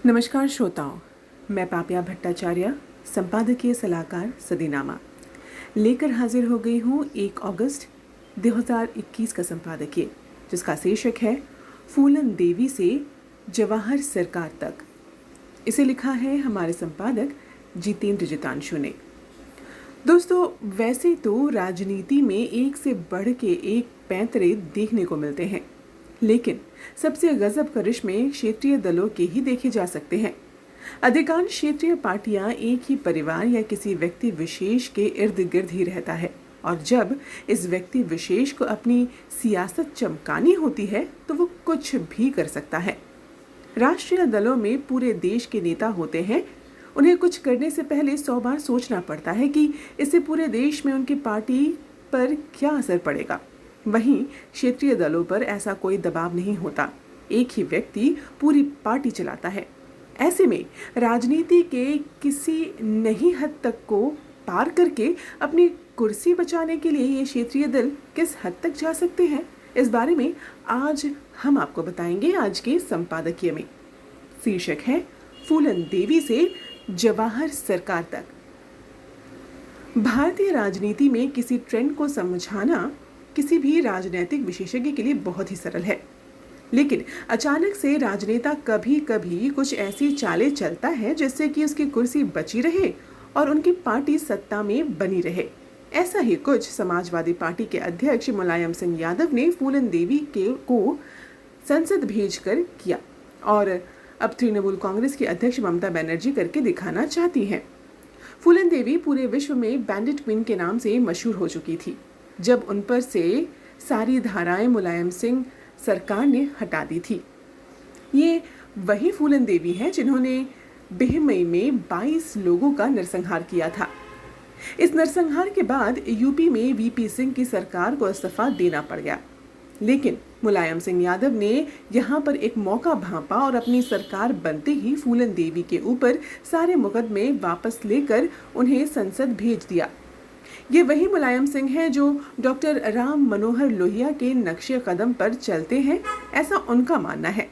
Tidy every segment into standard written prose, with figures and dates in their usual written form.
नमस्कार श्रोताओं, मैं पापिया भट्टाचार्य, संपादकीय सलाहकार सदीनामा लेकर हाजिर हो गई हूँ 1 अगस्त 2021 का संपादकीय, जिसका शीर्षक है फूलन देवी से जवाहर सरकार तक। इसे लिखा है हमारे संपादक जितेंद्र जितांशु ने। दोस्तों, वैसे तो राजनीति में एक से बढ़ के एक पैंतरे देखने को मिलते हैं, लेकिन सबसे गजब करिश्मे क्षेत्रीय दलों के ही देखे जा सकते हैं। अधिकांश क्षेत्रीय पार्टियां एक ही परिवार या किसी व्यक्ति विशेष के इर्द गिर्द ही रहता है, और जब इस व्यक्ति विशेष को अपनी सियासत चमकानी होती है तो वो कुछ भी कर सकता है। राष्ट्रीय दलों में पूरे देश के नेता होते हैं। उन्हें कुछ करने से पहले 100 बार सोचना पड़ता है कि इससे पूरे देश में उनकी पार्टी पर क्या असर पड़ेगा। वहीं क्षेत्रीय दलों पर ऐसा कोई दबाव नहीं होता। एक ही व्यक्ति पूरी पार्टी चलाता है। ऐसे में राजनीति के किसी नहीं हद तक को पार करके अपनी कुर्सी बचाने के लिए ये क्षेत्रीय दल किस हद तक जा सकते हैं, इस बारे में आज हम आपको बताएंगे आज के संपादकीय में। शीर्षक है फूलन देवी से जवाहर सरकार तक। भारतीय राजनीति में किसी ट्रेंड को समझाना किसी भी राजनीतिक विशेषज्ञ के लिए बहुत ही सरल है, लेकिन अचानक से राजनेता कभी कभी कुछ ऐसी चालें चलता है जिससे कि उसकी कुर्सी बची रहे और उनकी पार्टी सत्ता में बनी रहे। ऐसा ही कुछ समाजवादी पार्टी के अध्यक्ष मुलायम सिंह यादव ने फूलन देवी को संसद भेजकर किया, और अब तृणमूल कांग्रेस की अध्यक्ष ममता बनर्जी करके दिखाना चाहती हैं। फूलन देवी पूरे विश्व में बैंडिट क्वीन के नाम से मशहूर हो चुकी थी, जब उन पर से सारी धाराएं मुलायम सिंह सरकार ने हटा दी थी। ये वही फूलन देवी हैं जिन्होंने बेहमई में 22 लोगों का नरसंहार किया था। इस नरसंहार के बाद यूपी में वीपी सिंह की सरकार को इस्तीफा देना पड़ गया, लेकिन मुलायम सिंह यादव ने यहाँ पर एक मौका भांपा और अपनी सरकार बनते ही फूलन देवी के ऊपर सारे मुकदमे वापस लेकर उन्हें संसद भेज दिया। ये वही मुलायम सिंह हैं जो डॉक्टर राम मनोहर लोहिया के नक्शे कदम पर चलते हैं, ऐसा उनका मानना है।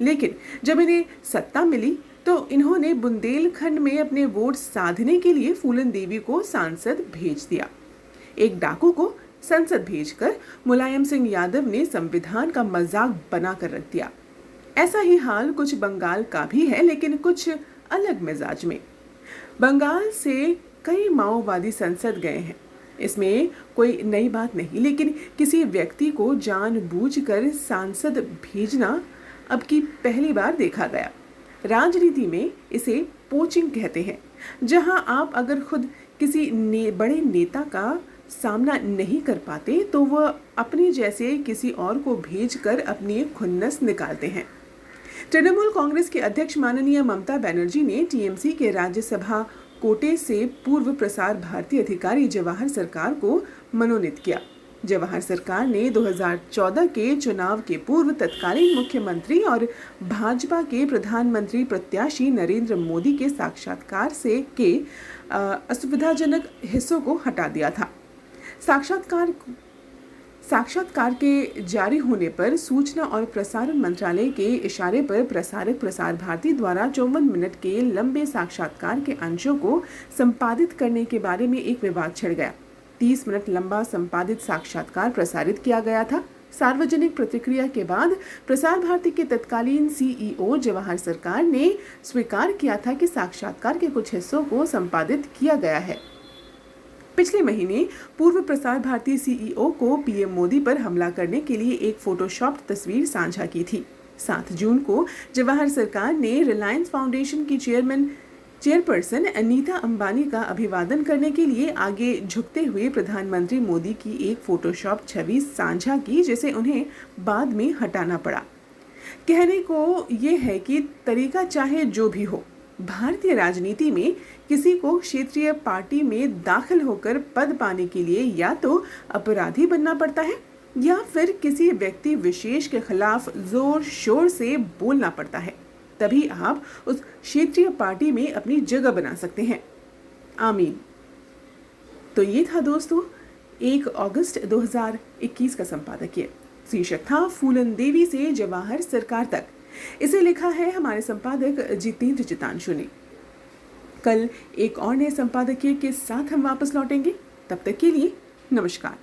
लेकिन जब इन्हें सत्ता मिली तो इन्होंने बुंदेलखंड में अपने वोट साधने के लिए फूलन देवी को सांसद भेज दिया। एक डाकू को संसद भेजकर मुलायम सिंह यादव ने संविधान का मजाक बनाकर रख दिया। ऐसा ही हाल कुछ बंगाल का भी है, लेकिन कुछ अलग मिजाज में। बंगाल से कई माओवादी संसद गए हैं, इसमें कोई नई बात नहीं, लेकिन किसी व्यक्ति को जानबूझकर सांसद भेजना अब की पहली बार देखा गया। राजनीति में इसे पोचिंग कहते हैं, जहां आप अगर खुद किसी बड़े नेता का सामना नहीं कर पाते तो वह अपने जैसे किसी और को भेजकर अपनी खुन्नस निकालते हैं। तृणमूल कांग्रेस के अध्यक्ष माननीय ममता बनर्जी ने टीएमसी के राज्यसभा कोटे से पूर्व प्रसार भारती अधिकारी जवाहर सरकार को मनोनीत किया। जवाहर सरकार ने 2014 के चुनाव के पूर्व तत्कालीन मुख्यमंत्री और भाजपा के प्रधानमंत्री प्रत्याशी नरेंद्र मोदी के साक्षात्कार से के असुविधाजनक हिस्सों को हटा दिया था। साक्षात्कार के जारी होने पर सूचना और प्रसारण मंत्रालय के इशारे पर प्रसारक प्रसार भारती द्वारा 54 मिनट के लंबे साक्षात्कार के अंशों को संपादित करने के बारे में एक विवाद छिड़ गया। 30 मिनट लंबा संपादित साक्षात्कार प्रसारित किया गया था। सार्वजनिक प्रतिक्रिया के बाद प्रसार भारती के तत्कालीन सीईओ जवाहर सरकार ने स्वीकार किया था कि साक्षात्कार के कुछ हिस्सों को संपादित किया गया है। पिछले महीने पूर्व प्रसार भारती सीईओ को पीएम मोदी पर हमला करने के लिए एक फोटोशॉप तस्वीर साझा की थी। 7 जून को जवाहर सरकार ने रिलायंस फाउंडेशन की चेयरपर्सन अनीता अंबानी का अभिवादन करने के लिए आगे झुकते हुए प्रधानमंत्री मोदी की एक फोटोशॉप छवि साझा की, जिसे उन्हें बाद में हटाना पड़ा। कहने को ये है कि तरीका चाहे जो भी हो, भारतीय राजनीति में किसी को क्षेत्रीय पार्टी में दाखिल होकर पद पाने के लिए या तो अपराधी बनना पड़ता है या फिर किसी व्यक्ति विशेष के खिलाफ जोर शोर से बोलना पड़ता है, तभी आप उस क्षेत्रीय पार्टी में अपनी जगह बना सकते हैं। आमीन। तो ये था दोस्तों 1 अगस्त 2021 का संपादकीय। शीर्षक था फूलन देवी से जवाहर सरकार तक। इसे लिखा है हमारे संपादक जितेंद्र जितांशु ने। कल एक और नए संपादकीय के साथ हम वापस लौटेंगे। तब तक के लिए नमस्कार।